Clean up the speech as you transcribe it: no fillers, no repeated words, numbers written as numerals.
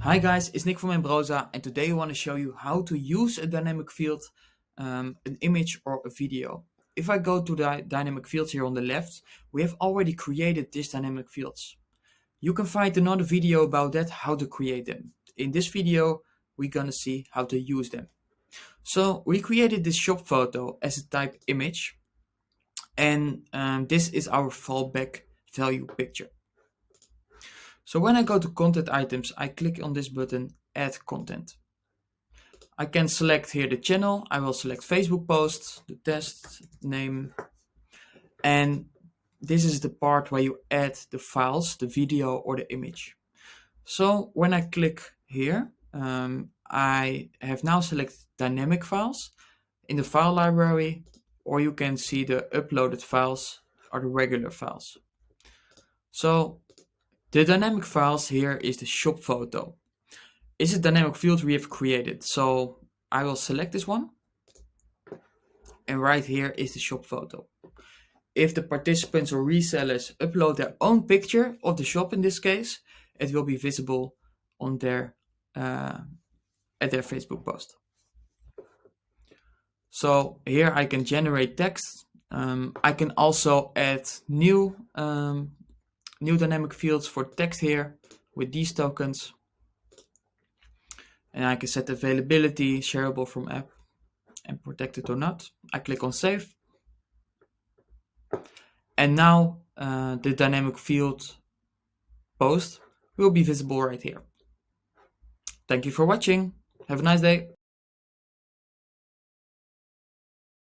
Hi guys, it's Nick from Embrosa, and today I want to show you how to use a dynamic field, an image or a video. If I go to the dynamic fields here on the left, we have already created these dynamic fields. You can find another video about that, how to create them. In this video, we're gonna see how to use them. So we created this shop photo as a type image, and this is our fallback value picture. So when I go to content items, I click on this button, add content. I can select here the channel. I will select Facebook post, the test name, and this is the part where you add the files, the video or the image. So when I click here, I have now selected dynamic files in the file library, or you can see the uploaded files are the regular files. So the dynamic files here is the shop photo. Is a dynamic field we have created. So I will select this one. And right here is the shop photo. If the participants or resellers upload their own picture of the shop in this case, it will be visible on their at their Facebook post. So here I can generate text. I can also add new dynamic fields for text here with these tokens. And I can set availability, shareable from app, and protected or not. I click on save. And now the dynamic field post will be visible right here. Thank you for watching. Have a nice day.